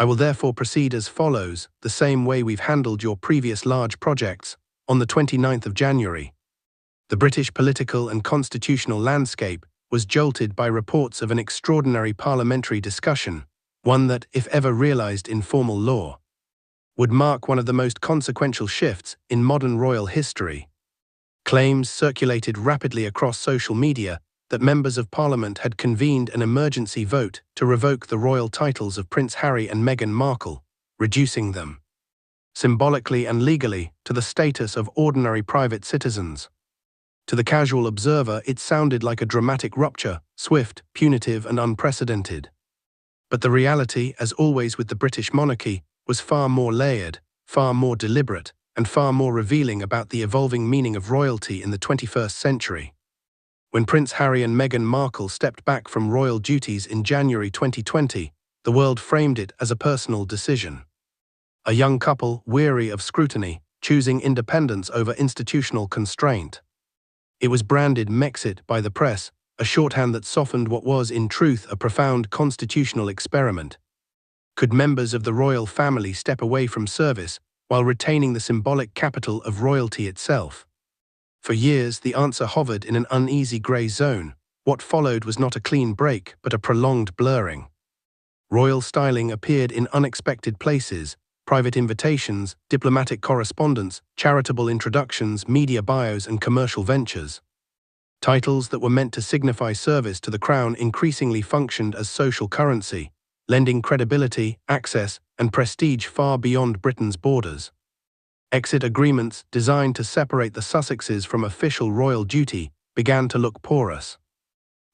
I will therefore proceed as follows, the same way we've handled your previous large projects. On the 29th of January, the British political and constitutional landscape was jolted by reports of an extraordinary parliamentary discussion, one that, if ever realised in formal law, would mark one of the most consequential shifts in modern royal history. Claims circulated rapidly across social media that members of Parliament had convened an emergency vote to revoke the royal titles of Prince Harry and Meghan Markle, reducing them, symbolically and legally, to the status of ordinary private citizens. To the casual observer, it sounded like a dramatic rupture, swift, punitive, and unprecedented. But the reality, as always with the British monarchy, was far more layered, far more deliberate, and far more revealing about the evolving meaning of royalty in the 21st century. When Prince Harry and Meghan Markle stepped back from royal duties in January 2020, the world framed it as a personal decision. A young couple, weary of scrutiny, choosing independence over institutional constraint. It was branded Mexit by the press, a shorthand that softened what was in truth a profound constitutional experiment. Could members of the royal family step away from service while retaining the symbolic capital of royalty itself? For years, the answer hovered in an uneasy grey zone. What followed was not a clean break, but a prolonged blurring. Royal styling appeared in unexpected places: private invitations, diplomatic correspondence, charitable introductions, media bios, and commercial ventures. Titles that were meant to signify service to the crown increasingly functioned as social currency, lending credibility, access, and prestige far beyond Britain's borders. Exit agreements designed to separate the Sussexes from official royal duty began to look porous.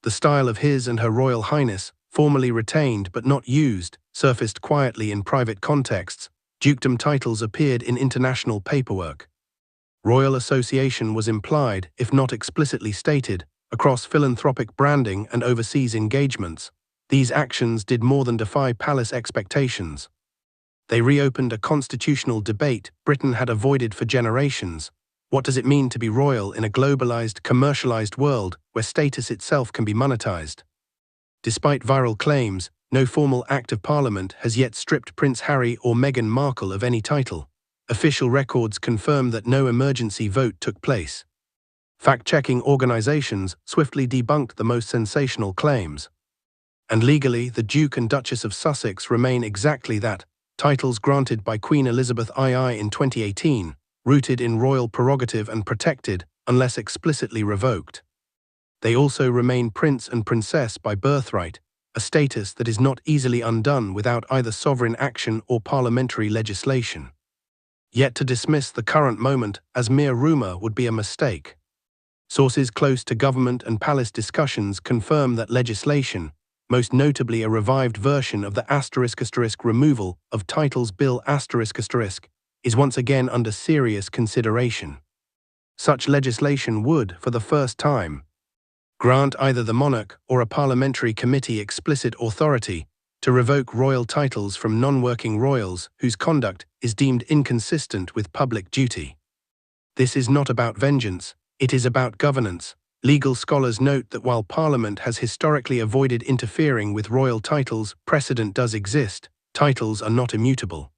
The style of His and Her Royal Highness, formerly retained but not used, surfaced quietly in private contexts. Dukedom titles appeared in international paperwork. Royal association was implied, if not explicitly stated, across philanthropic branding and overseas engagements. These actions did more than defy palace expectations. They reopened a constitutional debate Britain had avoided for generations. What does it mean to be royal in a globalized, commercialized world where status itself can be monetized? Despite viral claims, no formal act of Parliament has yet stripped Prince Harry or Meghan Markle of any title. Official records confirm that no emergency vote took place. Fact-checking organizations swiftly debunked the most sensational claims. And legally, the Duke and Duchess of Sussex remain exactly that, titles granted by Queen Elizabeth II in 2018, rooted in royal prerogative and protected, unless explicitly revoked. They also remain Prince and Princess by birthright, a status that is not easily undone without either sovereign action or parliamentary legislation. Yet to dismiss the current moment as mere rumor would be a mistake. Sources close to government and palace discussions confirm that legislation, most notably a revived version of the *** removal of titles bill ***, is once again under serious consideration. Such legislation would, for the first time, grant either the monarch or a parliamentary committee explicit authority to revoke royal titles from non-working royals whose conduct is deemed inconsistent with public duty. This is not about vengeance, it is about governance. Legal scholars note that while Parliament has historically avoided interfering with royal titles, precedent does exist. Titles are not immutable.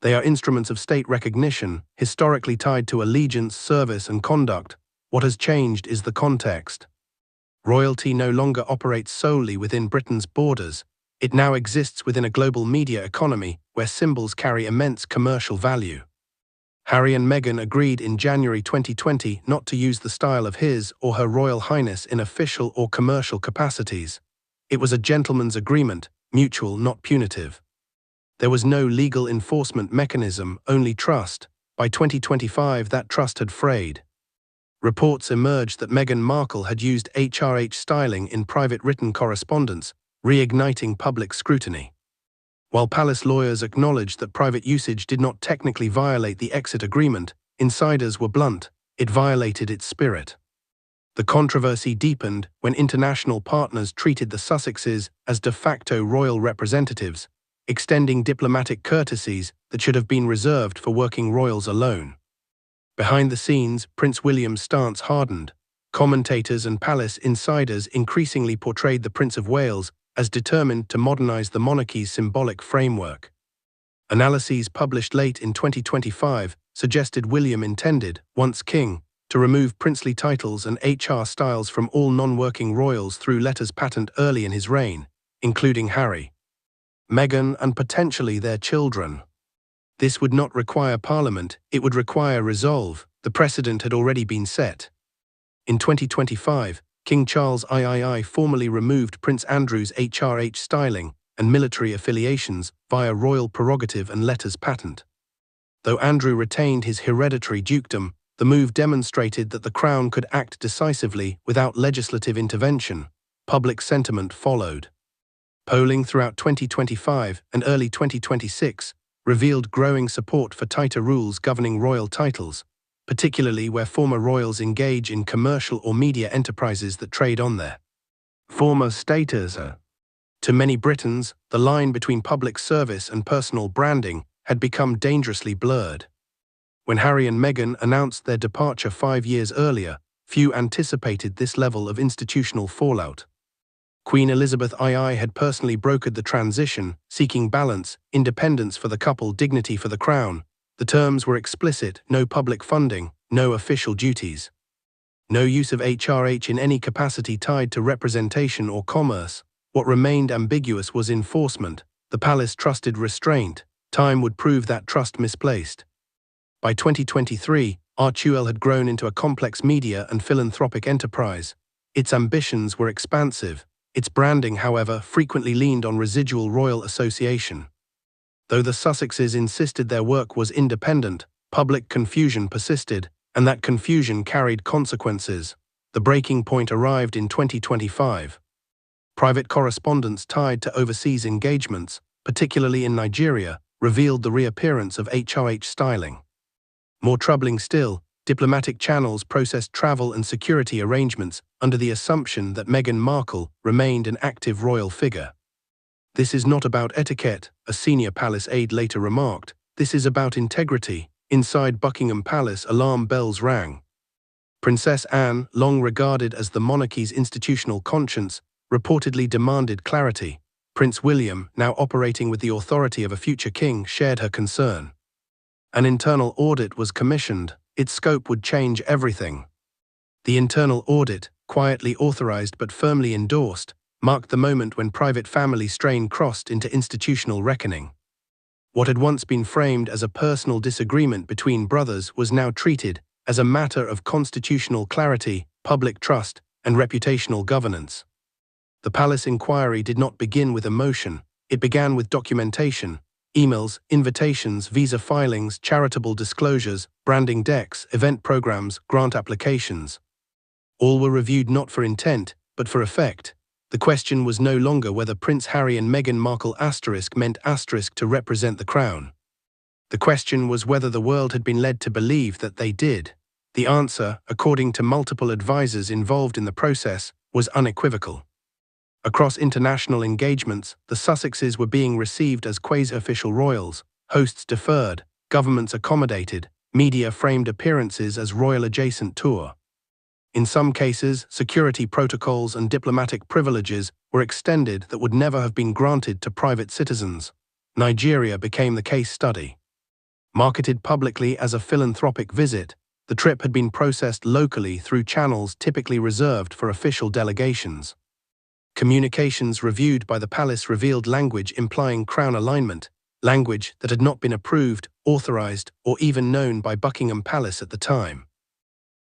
They are instruments of state recognition, historically tied to allegiance, service, and conduct. What has changed is the context. Royalty no longer operates solely within Britain's borders. It now exists within a global media economy where symbols carry immense commercial value. Harry and Meghan agreed in January 2020 not to use the style of His or Her Royal Highness in official or commercial capacities. It was a gentleman's agreement, mutual, not punitive. There was no legal enforcement mechanism, only trust. By 2025, that trust had frayed. Reports emerged that Meghan Markle had used HRH styling in private written correspondence, reigniting public scrutiny. While palace lawyers acknowledged that private usage did not technically violate the exit agreement, insiders were blunt: it violated its spirit. The controversy deepened when international partners treated the Sussexes as de facto royal representatives, extending diplomatic courtesies that should have been reserved for working royals alone. Behind the scenes, Prince William's stance hardened. Commentators and palace insiders increasingly portrayed the Prince of Wales as determined to modernize the monarchy's symbolic framework. Analyses published late in 2025 suggested William intended, once king, to remove princely titles and HR styles from all non-working royals through letters patent early in his reign, including Harry, Meghan, and potentially their children. This would not require Parliament, it would require resolve. The precedent had already been set. In 2025, King Charles III formally removed Prince Andrew's HRH styling and military affiliations via royal prerogative and letters patent. Though Andrew retained his hereditary dukedom, the move demonstrated that the Crown could act decisively without legislative intervention. Public sentiment followed. Polling throughout 2025 and early 2026 revealed growing support for tighter rules governing royal titles, particularly where former royals engage in commercial or media enterprises that trade on their former status. To many Britons, the line between public service and personal branding had become dangerously blurred. When Harry and Meghan announced their departure 5 years earlier, few anticipated this level of institutional fallout. Queen Elizabeth II had personally brokered the transition, seeking balance, independence for the couple, dignity for the Crown. The terms were explicit: no public funding, no official duties, no use of HRH in any capacity tied to representation or commerce. What remained ambiguous was enforcement. The palace trusted restraint. Time would prove that trust misplaced. By 2023, Archuel had grown into a complex media and philanthropic enterprise. Its ambitions were expansive. Its branding, however, frequently leaned on residual royal association. Though the Sussexes insisted their work was independent, public confusion persisted, and that confusion carried consequences. The breaking point arrived in 2025. Private correspondence tied to overseas engagements, particularly in Nigeria, revealed the reappearance of HRH styling. More troubling still, diplomatic channels processed travel and security arrangements under the assumption that Meghan Markle remained an active royal figure. "This is not about etiquette," a senior palace aide later remarked. "This is about integrity." Inside Buckingham Palace, alarm bells rang. Princess Anne, long regarded as the monarchy's institutional conscience, reportedly demanded clarity. Prince William, now operating with the authority of a future king, shared her concern. An internal audit was commissioned. Its scope would change everything. The internal audit, quietly authorized but firmly endorsed, marked the moment when private family strain crossed into institutional reckoning. What had once been framed as a personal disagreement between brothers was now treated as a matter of constitutional clarity, public trust, and reputational governance. The palace inquiry did not begin with emotion. It began with documentation: emails, invitations, visa filings, charitable disclosures, branding decks, event programs, grant applications. All were reviewed not for intent, but for effect. The question was no longer whether Prince Harry and Meghan Markle meant to represent the Crown. The question was whether the world had been led to believe that they did. The answer, according to multiple advisors involved in the process, was unequivocal. Across international engagements, the Sussexes were being received as quasi-official royals, hosts deferred, governments accommodated, media framed appearances as royal-adjacent tour. In some cases, security protocols and diplomatic privileges were extended that would never have been granted to private citizens. Nigeria became the case study. Marketed publicly as a philanthropic visit, the trip had been processed locally through channels typically reserved for official delegations. Communications reviewed by the palace revealed language implying Crown alignment, language that had not been approved, authorized, or even known by Buckingham Palace at the time.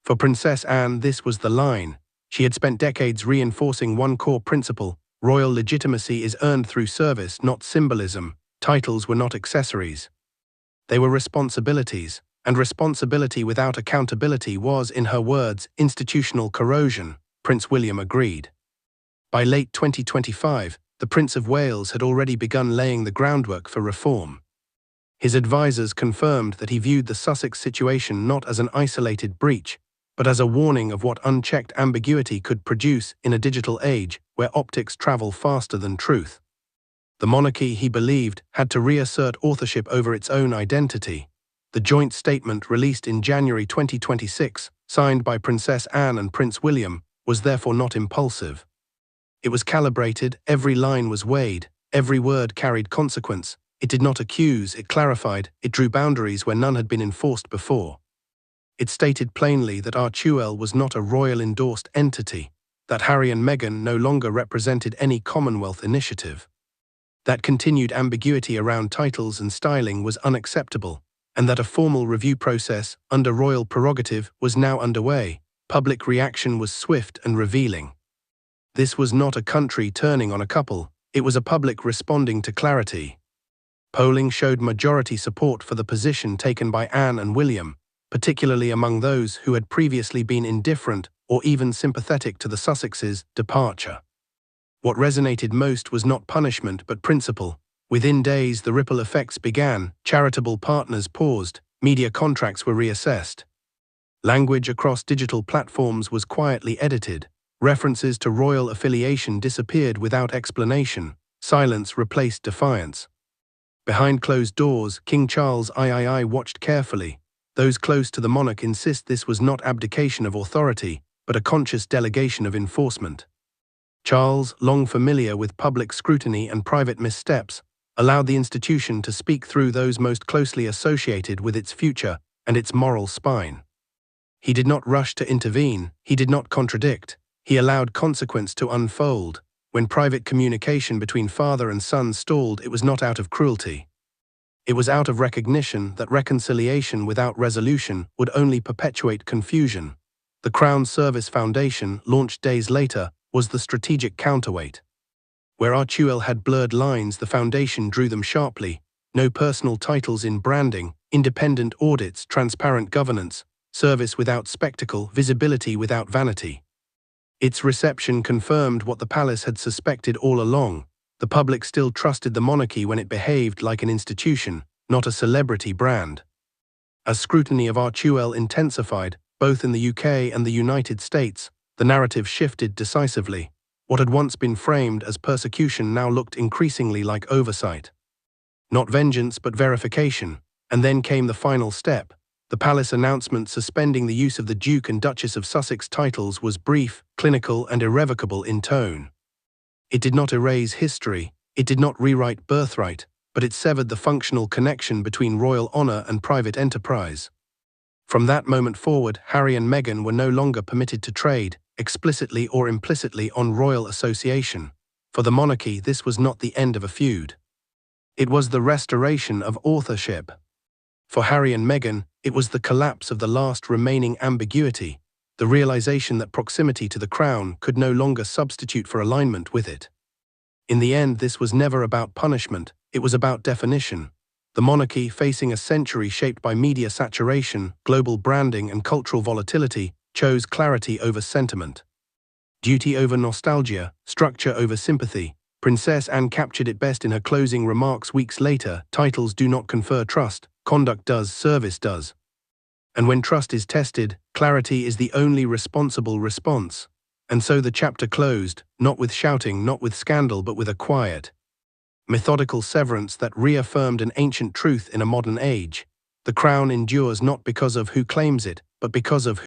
For Princess Anne, this was the line. She had spent decades reinforcing one core principle: royal legitimacy is earned through service, not symbolism. Titles were not accessories. They were responsibilities, and responsibility without accountability was, in her words, institutional corrosion. Prince William agreed. By late 2025, the Prince of Wales had already begun laying the groundwork for reform. His advisors confirmed that he viewed the Sussex situation not as an isolated breach, but as a warning of what unchecked ambiguity could produce in a digital age where optics travel faster than truth. The monarchy, he believed, had to reassert authorship over its own identity. The joint statement released in January 2026, signed by Princess Anne and Prince William, was therefore not impulsive. It was calibrated, every line was weighed, every word carried consequence. It did not accuse, it clarified, it drew boundaries where none had been enforced before. It stated plainly that RTUL was not a royal-endorsed entity, that Harry and Meghan no longer represented any Commonwealth initiative. That continued ambiguity around titles and styling was unacceptable, and that a formal review process, under royal prerogative, was now underway. Public reaction was swift and revealing. This was not a country turning on a couple, it was a public responding to clarity. Polling showed majority support for the position taken by Anne and William, particularly among those who had previously been indifferent or even sympathetic to the Sussexes' departure. What resonated most was not punishment but principle. Within days, the ripple effects began, charitable partners paused, media contracts were reassessed. Language across digital platforms was quietly edited, references to royal affiliation disappeared without explanation, silence replaced defiance. Behind closed doors, King Charles III watched carefully. Those close to the monarch insist this was not abdication of authority, but a conscious delegation of enforcement. Charles, long familiar with public scrutiny and private missteps, allowed the institution to speak through those most closely associated with its future and its moral spine. He did not rush to intervene, he did not contradict, he allowed consequence to unfold. When private communication between father and son stalled, it was not out of cruelty. It was out of recognition that reconciliation without resolution would only perpetuate confusion. The Crown Service Foundation, launched days later, was the strategic counterweight. Where RTUL had blurred lines, the foundation drew them sharply. No personal titles in branding, independent audits, transparent governance, service without spectacle, visibility without vanity. Its reception confirmed what the palace had suspected all along. The public still trusted the monarchy when it behaved like an institution, not a celebrity brand. As scrutiny of RTUL intensified, both in the UK and the United States, the narrative shifted decisively. What had once been framed as persecution now looked increasingly like oversight. Not vengeance but verification, and then came the final step. The palace announcement suspending the use of the Duke and Duchess of Sussex titles was brief, clinical, and irrevocable in tone. It did not erase history, it did not rewrite birthright, but it severed the functional connection between royal honour and private enterprise. From that moment forward, Harry and Meghan were no longer permitted to trade, explicitly or implicitly, on royal association. For the monarchy, this was not the end of a feud. It was the restoration of authorship. For Harry and Meghan, it was the collapse of the last remaining ambiguity, the realization that proximity to the crown could no longer substitute for alignment with it. In the end, this was never about punishment, it was about definition. The monarchy, facing a century shaped by media saturation, global branding, and cultural volatility, chose clarity over sentiment. Duty over nostalgia, structure over sympathy. Princess Anne captured it best in her closing remarks weeks later: titles do not confer trust, conduct does, service does. And when trust is tested, clarity is the only responsible response. And so the chapter closed, not with shouting, not with scandal, but with a quiet, methodical severance that reaffirmed an ancient truth in a modern age. The crown endures not because of who claims it, but because of